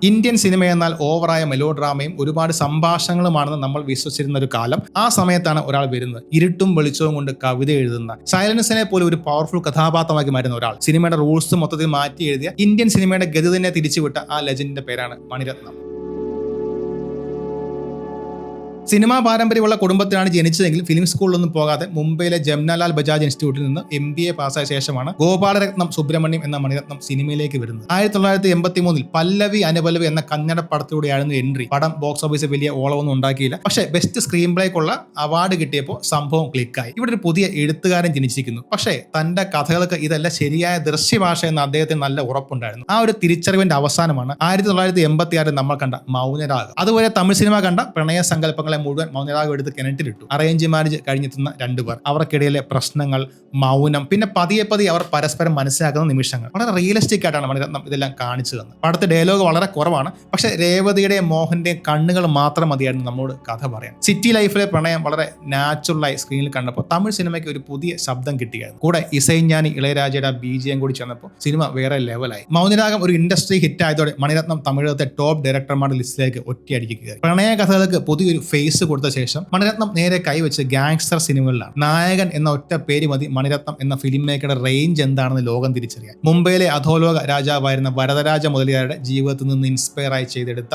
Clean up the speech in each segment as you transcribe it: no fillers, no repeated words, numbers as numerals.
Indian cinema എന്നാൽ ഓവറായ mellow ഡ്രാമയും ഒരുപാട് സംഭാഷണങ്ങളുമാണെന്ന് നമ്മൾ വിശ്വസിച്ചിരുന്ന ഒരു കാലം. ആ സമയത്താണ് ഒരാൾ വരുന്നത്, ഇരുട്ടും വെളിച്ചവും കൊണ്ട് കവിത എഴുതുന്ന, സൈലൻസിനെ പോലെ ഒരു പവർഫുൾ കഥാപാത്രമാക്കി മാറുന്ന ഒരാൾ. സിനിമയുടെ റൂൾസ് മൊത്തത്തിൽ മാറ്റി എഴുതിയ, ഇന്ത്യൻ സിനിമയുടെ ഗതി തന്നെ തിരിച്ചുവിട്ട ആ ലെജൻഡിന്റെ പേരാണ് മണിരത്നം. സിനിമാ പാരമ്പര്യമുള്ള കുടുംബത്തിലാണ് ജനിച്ചതെങ്കിലും ഫിലിം സ്കൂളിലൊന്നും പോകാതെ മുംബൈയിലെ ജംനാലാൽ ബജാജ് ഇൻസ്റ്റിറ്റ്യൂട്ടിൽ നിന്ന് MBA പാസ്സായ ശേഷമാണ് ഗോപാലരത്നം സുബ്രഹ്മണ്യം എന്ന മണിരത്നം സിനിമയിലേക്ക് വരുന്നത്. 1983 പല്ലവി അനുപല്ലവി എന്ന കന്നഡ പടത്തിലൂടെയായിരുന്നു എൻട്രി. പടം ബോക്സ് ഓഫീസിൽ വലിയ ഓളമൊന്നും ഉണ്ടാക്കിയില്ല. പക്ഷേ ബെസ്റ്റ് സ്ക്രീൻ പ്ലേക്കുള്ള അവാർഡ് കിട്ടിയപ്പോൾ സംഭവം ക്ലിക്കായി. ഇവിടെ ഒരു പുതിയ എഴുത്തുകാരൻ ജനിച്ചിരിക്കുന്നു. പക്ഷേ തന്റെ കഥകൾക്ക് ഇതല്ല ശരിയായ ദൃശ്യഭാഷ എന്ന അദ്ദേഹത്തിന് നല്ല ഉറപ്പുണ്ടായിരുന്നു. ആ ഒരു തിരിച്ചറിവിന്റെ അവസാനമാണ് 1986 നമ്മൾ കണ്ട മൗനരാഗ്. അതുപോലെ തമിഴ് സിനിമ കണ്ട പ്രണയ സങ്കല്പങ്ങളെ മുഴുവൻ മൗനരാഗം എടുത്ത് കിണറ്റിലിട്ടു. അറേഞ്ച് മാരേജ് കഴിഞ്ഞെത്തുന്ന രണ്ടുപേർ, അവർക്കിടയിലെ പ്രശ്നങ്ങൾ, മൗനം, പിന്നെ പതിയെ അവർ പരസ്പരം മനസ്സിലാക്കുന്ന നിമിഷങ്ങൾ. വളരെ റിയലിസ്റ്റിക് ആയിട്ടാണ് മണിരത്നം ഇതെല്ലാം കാണിച്ചു തന്നത്. പടത്തെ ഡയലോഗ് വളരെ കുറവാണ്, പക്ഷെ രേവതിയുടെയും മോഹന്റെയും കണ്ണുകൾ മാത്രം മതിയായിരുന്നു നമ്മോട് കഥ പറയാൻ. സിറ്റി ലൈഫിലെ പ്രണയം വളരെ നാച്ചുറലായി സ്ക്രീനിൽ കണ്ടപ്പോൾ തമിഴ് സിനിമയ്ക്ക് ഒരു പുതിയ ശബ്ദം കിട്ടിയായിരുന്നു. കൂടെ ഇസൈഞ്ഞാനി ഇളയരാജയുടെ BGM കൂടി ചെന്നപ്പോൾ സിനിമ വേറെ ലെവലായി. മൗനരാഗം ഒരു ഇൻഡസ്ട്രി ഹിറ്റ് ആയതോടെ മണിരത്നം തമിഴകത്തെ ടോപ്പ് ഡയറക്ടർമാരുടെ ലിസ്റ്റിലേക്ക് ഒറ്റയടിക്കുക. പ്രണയ കഥകൾക്ക് പുതിയൊരു ഫേസ് കൊടുത്ത ശേഷം മണിരത്നം നേരെ കൈവച്ച് ഗാങ്സ്റ്റർ സിനിമകളിലാണ്. നായകൻ എന്ന ഒറ്റ പേര് മതി മണിരത്നം എന്ന ഫിലിം മേക്കറുടെ റേഞ്ച് എന്താണെന്ന് ലോകം തിരിച്ചറിയാൻ. മുംബൈയിലെ അധോലോക രാജാവായിരുന്ന വരദരാജ മുതലിയാരുടെ ജീവിതത്തിൽ നിന്ന് ഇൻസ്പയർ ആയി ചെയ്തെടുത്ത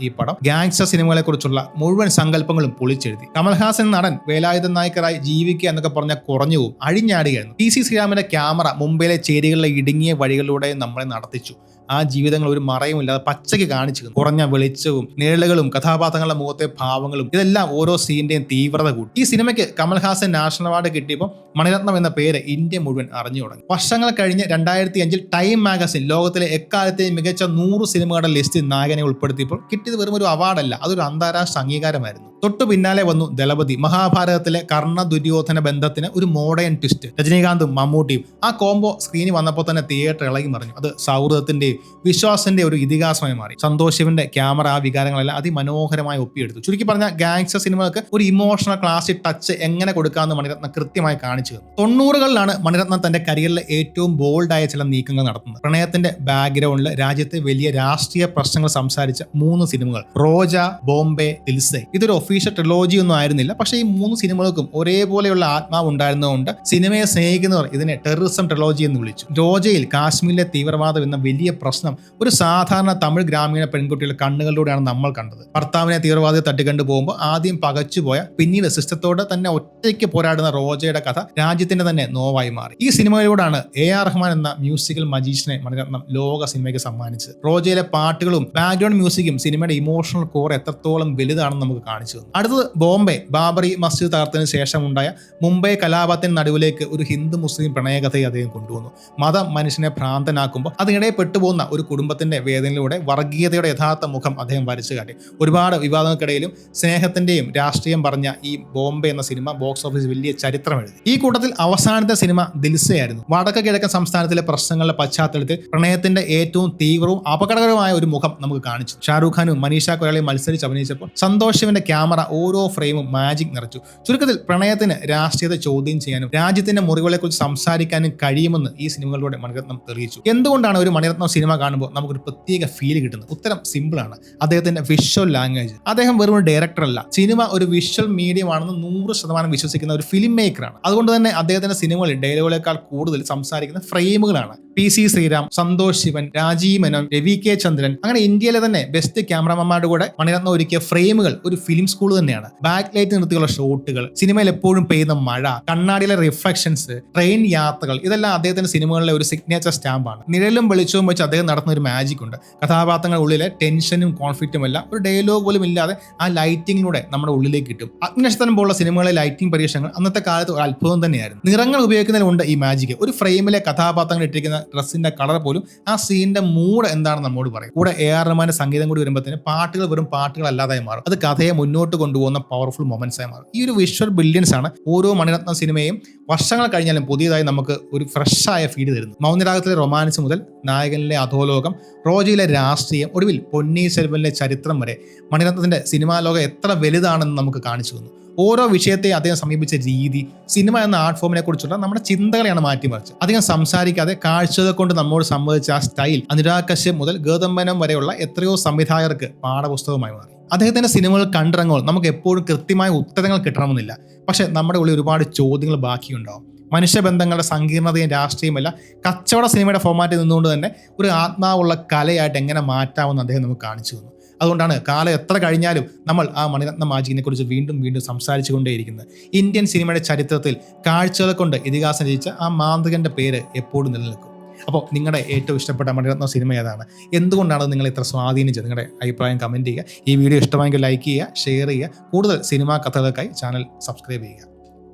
ഈ പടം ഗാങ്സ്റ്റർ സിനിമകളെ കുറിച്ചുള്ള മുഴുവൻ സങ്കല്പങ്ങളും പൊളിച്ചെഴുതി. കമൽഹാസൻ നടൻ വേലായുധൻ നായകരായി ജീവിക്കുക എന്നൊക്കെ പറഞ്ഞ കുറഞ്ഞു പോകും, അഴിഞ്ഞാടുകയായിരുന്നു. PC ശ്രീരാമന്റെ ക്യാമറ മുംബൈയിലെ ചേരികളിലെ ഇടുങ്ങിയ വഴികളിലൂടെ നമ്മളെ നടത്തിച്ചു. ആ ജീവിതങ്ങൾ ഒരു മറയുമില്ലാതെ പച്ചയ്ക്ക് കാണിച്ചു. കുറഞ്ഞ വെളിച്ചവും നിഴലുകളും കഥാപാത്രങ്ങളുടെ മുഖത്തെ ഭാവങ്ങളും ഇതെല്ലാം ഓരോ സീന്റെയും തീവ്രത കൂട്ടി. ഈ സിനിമയ്ക്ക് കമൽഹാസൻ നാഷണൽ അവാർഡ് കിട്ടിയപ്പോൾ മണിരത്നം എന്ന പേര് ഇന്ത്യ മുഴുവൻ അറിഞ്ഞു തുടങ്ങി. വർഷങ്ങൾ കഴിഞ്ഞ് 2005 ടൈം മാഗസിൻ ലോകത്തിലെ എക്കാലത്തെയും മികച്ച 100 സിനിമകളുടെ ലിസ്റ്റിൽ നായകനെ ഉൾപ്പെടുത്തിയപ്പോൾ കിട്ടിയത് വെറും ഒരു അവാർഡല്ല, അതൊരു അന്താരാഷ്ട്ര അംഗീകാരമായിരുന്നു. തൊട്ടു പിന്നാലെ വന്നു ദളപതി. മഹാഭാരതത്തിലെ കർണ ദുര്യോധന ബന്ധത്തിന് ഒരു മോഡേൺ ട്വിസ്റ്റ്. രജനീകാന്തും മമ്മൂട്ടിയും ആ കോംബോ സ്ക്രീനിൽ വന്നപ്പോൾ തന്നെ തിയേറ്റർ ഇളകി മറിഞ്ഞു. അത് സൗഹൃദത്തിന്റെയും വിശ്വാസത്തിന്റെ ഒരു ഇതിഹാസമായി മാറി. സന്തോഷ് ശിവന്റെ ക്യാമറ ആ വികാരങ്ങളെല്ലാം അതിമനോഹരമായി ഒപ്പിയെടുത്തു. ചുരുക്കി പറഞ്ഞ ഗാങ്സ്റ്റർ സിനിമകൾക്ക് ഒരു ഇമോഷണൽ ക്ലാസിക് ടച്ച് എങ്ങനെ കൊടുക്കാമെന്ന് മണിരത്നം കൃത്യമായി കാണിച്ചു തന്നു. 90കളിലാണ് മണിരത്നം തന്റെ കരിയറിലെ ഏറ്റവും ബോൾഡായ ചില നീക്കങ്ങൾ നടത്തുന്നത്. പ്രണയത്തിന്റെ ബാക്ക്ഗ്രൗണ്ടിൽ രാജ്യത്തെ വലിയ രാഷ്ട്രീയ പ്രശ്നങ്ങൾ സംസാരിച്ച 3 സിനിമകൾ, റോജ, ബോംബെ, ദിൽസേ. ഇതൊരു ഒഫീഷ്യൽ ട്രിലോജി ഒന്നും ആയിരുന്നില്ല, പക്ഷേ ഈ 3 സിനിമകൾക്കും ഒരേപോലെയുള്ള ആത്മാവ് ഉണ്ടായിരുന്നതുകൊണ്ട് സിനിമയെ സ്നേഹിക്കുന്നവർ ഇതിനെ ടെററിസം ട്രിലോജി എന്ന് വിളിച്ചു. റോജയിൽ കാശ്മീരിലെ തീവ്രവാദം എന്ന വലിയ പ്രശ്നം ഒരു സാധാരണ തമിഴ് ഗ്രാമീണ പെൺകുട്ടിയുടെ കണ്ണുകളിലൂടെയാണ് നമ്മൾ കണ്ടത്. ഭർത്താവിനെ തീവ്രവാദിയെ തട്ടിക്കണ്ടു പോകുമ്പോൾ ആദ്യം പകച്ചുപോയ, പിന്നീട് സിസ്റ്റത്തോട് തന്നെ ഒറ്റയ്ക്ക് പോരാടുന്ന റോജയുടെ കഥ രാജ്യത്തിന്റെ തന്നെ നോവായി മാറി. ഈ സിനിമയിലൂടെയാണ് AR റഹ്മാൻ എന്ന മ്യൂസിക്കൽ മജീഷ്യനെ മണിരത്നം ലോക സിനിമയ്ക്ക് സമ്മാനിച്ചത്. റോജയിലെ പാട്ടുകളും ബാക്ക്ഗ്രൗണ്ട് മ്യൂസിക്കും സിനിമയുടെ ഇമോഷണൽ കോർ എത്രത്തോളം വലുതാണെന്ന് നമുക്ക് കാണിച്ചു തന്നു. അടുത്തത് ബോംബെ. ബാബറി മസ്ജിദ് തകർത്തതിന് ശേഷം ഉണ്ടായ മുംബൈ കലാപത്തിന് നടുവിലേക്ക് ഒരു ഹിന്ദു മുസ്ലിം പ്രണയകഥയെ അദ്ദേഹം കൊണ്ടുവന്നു. മതം മനുഷ്യനെ ഭ്രാന്തനാക്കുമ്പോൾ അതിനിടെ പെട്ടുപോകുന്ന ഒരു കുടുംബത്തിന്റെ വേദനയിലൂടെ വർഗീയതയുടെ യഥാർത്ഥ മുഖം അദ്ദേഹം വരച്ചു കാട്ടി. ഒരുപാട് വിവാദങ്ങൾക്കിടയിലും സ്നേഹത്തിന്റെയും രാഷ്ട്രീയം പറഞ്ഞ ഈ ബോംബെ എന്ന സിനിമ ബോക്സ് ഓഫീസ് വലിയ ചരിത്രം എഴുതി. ഈ കൂട്ടത്തിൽ അവസാനത്തെ സിനിമ ദിൽസയായിരുന്നു. വടക്ക് കിഴക്കൻ സംസ്ഥാനത്തിലെ പ്രശ്നങ്ങളുടെ പശ്ചാത്തലത്തിൽ പ്രണയത്തിന്റെ ഏറ്റവും തീവ്രവും അപകടകരമായ ഒരു മുഖം നമുക്ക് കാണിച്ചു. ഷാരൂഖ് ഖാനും മനീഷ കൊയ്രാളയും മത്സരിച്ച് അഭിനയിച്ചപ്പോൾ സന്തോഷ് ശിവന്റെ ക്യാമറ ഓരോ ഫ്രെയിമും മാജിക് നിറച്ചു. ചുരുക്കത്തിൽ പ്രണയത്തിന് രാഷ്ട്രീയത്തെ ചോദ്യം ചെയ്യാനും രാജ്യത്തിന്റെ മുറിവുകളെ കുറിച്ച് സംസാരിക്കാനും കഴിയുമെന്ന് ഈ സിനിമകളിലൂടെ മണിരത്നം തെളിയിച്ചു. എന്തുകൊണ്ടാണ് ഒരു മണിരത്നം സിനിമ കാണുമ്പോൾ നമുക്കൊരു പ്രത്യേക ഫീൽ കിട്ടുന്നത്? ഉത്തരം സിമ്പിൾ ആണ്, അദ്ദേഹത്തിന്റെ വിഷ്വൽ ലാംഗ്വേജ്. അദ്ദേഹം വെറും ഒരു ഡയറക്ടർ അല്ല, സിനിമ ഒരു വിഷ്വൽ മീഡിയം ആണെന്ന് 100% വിശ്വസിക്കുന്ന ഒരു ഫിലിം മേക്കറാണ്. അതുകൊണ്ട് തന്നെ അദ്ദേഹത്തിന്റെ സിനിമകളിൽ ഡയലോഗുകളേക്കാൾ കൂടുതൽ സംസാരിക്കുന്ന ഫ്രെയിമുകളാണ്. PC ശ്രീരാം, സന്തോഷ് ശിവൻ, രാജീവ് മേനോൻ, രവി കെ ചന്ദ്രൻ, അങ്ങനെ ഇന്ത്യയിലെ തന്നെ ബെസ്റ്റ് ക്യാമറമാന്മാരുടെ കൂടെ മണിരത്നം ഒരുക്കിയ ഫ്രെയിമുകൾ ഒരു ഫിലിം സ്കൂൾ തന്നെയാണ്. ബാക്ക് ലൈറ്റ് നിർത്തിയുള്ള ഷോട്ടുകൾ, സിനിമയിൽ എപ്പോഴും പെയ്യുന്ന മഴ, കണ്ണാടിയിലെ റിഫ്ലക്ഷൻസ്, ട്രെയിൻ യാത്രകൾ, ഇതെല്ലാം അദ്ദേഹത്തിന്റെ സിനിമകളിലെ ഒരു സിഗ്നേച്ചർ സ്റ്റാമ്പാണ്. നിഴലും വെളിച്ചവും വെച്ച് അദ്ദേഹം നടത്തുന്ന ഒരു മാജിക് ഉണ്ട്. കഥാപാത്രങ്ങളുടെ ഉള്ളിലെ ടെൻഷനും കോൺഫ്ലിക്റ്റും എല്ലാം ഒരു ഡയലോഗ് പോലും ഇല്ലാതെ ആ ലൈറ്റിങ്ങിലൂടെ നമ്മുടെ ഉള്ളിലേക്ക് കിട്ടും. അഗ്നിനക്ഷത്രം പോലുള്ള സിനിമകളിലെ ലൈറ്റിംഗ് പരീക്ഷണങ്ങൾ അന്നത്തെ കാലത്ത് ഒരു അത്ഭുതം തന്നെയായിരുന്നു. നിറങ്ങൾ ഉപയോഗിക്കുന്നതിലുണ്ട് ഈ മാജിക്. ഒരു ഫ്രെയിമിലെ കഥാപാത്രങ്ങൾ ഇട്ടിരിക്കുന്ന ഡ്രസ്സിന്റെ കളർ പോലും ആ സീനിന്റെ മൂഡ് എന്താണെന്ന് നമ്മോട് പറയും. കൂടെ AR റഹ്മാന്റെ സംഗീതം കൂടി വരുമ്പോഴത്തേന് പാട്ടുകൾ വെറും പാട്ടുകൾ അല്ലാതായി മാറും. അത് കഥയെ മുന്നോട്ട് മുന്നോട്ട് കൊണ്ടുപോകുന്ന പവർഫുൾ മൊമെന്റ്സ് ആയി മാറും. ഈ ഒരു വിഷ്വൽ ബ്രില്യൻസ് ആണ് ഓരോ മണിരത്നം സിനിമയും വർഷങ്ങൾ കഴിഞ്ഞാലും പുതിയതായി നമുക്ക് ഒരു ഫ്രഷായ ഫീഡ് തരുന്നു. മൗനരാഗത്തിലെ റൊമാൻസ് മുതൽ നായകനിലെ അധോലോകം, റോജയിലെ രാഷ്ട്രീയം, ഒടുവിൽ പൊന്നീൻ സെൽവനിലെ ചരിത്രം വരെ മണിരത്നത്തിന്റെ സിനിമാ ലോകം എത്ര വലുതാണെന്ന് നമുക്ക് കാണിച്ചു തന്നു. ഓരോ വിഷയത്തെ അദ്ദേഹം സമീപിച്ച രീതി സിനിമ എന്ന ആർട്ട് ഫോമിനെ കുറിച്ചുള്ള നമ്മുടെ ചിന്തകളെയാണ് മാറ്റിമറിച്ചത്. അധികം സംസാരിക്കാതെ കാഴ്ചകൾ കൊണ്ട് നമ്മോട് സംവദിച്ച ആ സ്റ്റൈൽ അനുരാഗ് കശ്യപ് മുതൽ ഗൗതം മേനോൻ വരെയുള്ള എത്രയോ സംവിധായകർക്ക് പാഠപുസ്തകമായി മാറി. അദ്ദേഹത്തിന്റെ സിനിമകൾ കണ്ടിറങ്ങുമ്പോൾ നമുക്ക് എപ്പോഴും കൃത്യമായ ഉത്തരങ്ങൾ കിട്ടണമെന്നില്ല. പക്ഷെ നമ്മുടെ ഉള്ളിൽ ഒരുപാട് ചോദ്യങ്ങൾ ബാക്കിയുണ്ടാവും. മനുഷ്യബന്ധങ്ങളുടെ സങ്കീർണതയും രാഷ്ട്രീയമല്ല കച്ചവട സിനിമയുടെ ഫോമാറ്റിൽ നിന്നുകൊണ്ട് തന്നെ ഒരു ആത്മാവുള്ള കലയായിട്ട് എങ്ങനെ മാറ്റാമെന്ന് അദ്ദേഹം നമുക്ക് കാണിച്ചു തന്നു. അതുകൊണ്ടാണ് കാലം എത്ര കഴിഞ്ഞാലും നമ്മൾ ആ മണിരത്ന മാജിക്കിനെ കുറിച്ച് വീണ്ടും വീണ്ടും സംസാരിച്ചു കൊണ്ടേയിരിക്കുന്നത്. ഇന്ത്യൻ സിനിമയുടെ ചരിത്രത്തിൽ കാഴ്ചകളെ കൊണ്ട് ഇതിഹാസം രചിച്ച ആ മാന്ത്രികന്റെ പേര് എപ്പോഴും നിലനിൽക്കും. അപ്പോൾ നിങ്ങളുടെ ഏറ്റവും ഇഷ്ടപ്പെട്ട മണിരത്ന സിനിമ ഏതാണ്? എന്തുകൊണ്ടാണ് നിങ്ങൾ ഇത്ര സ്വാധീനിച്ചത്? നിങ്ങളുടെ അഭിപ്രായം കമൻറ്റ് ചെയ്യുക. ഈ വീഡിയോ ഇഷ്ടമായെങ്കിൽ ലൈക്ക് ചെയ്യുക, ഷെയർ ചെയ്യുക. കൂടുതൽ സിനിമാ കഥകൾക്കായി ചാനൽ സബ്സ്ക്രൈബ് ചെയ്യുക.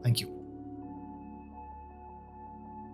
Thank you.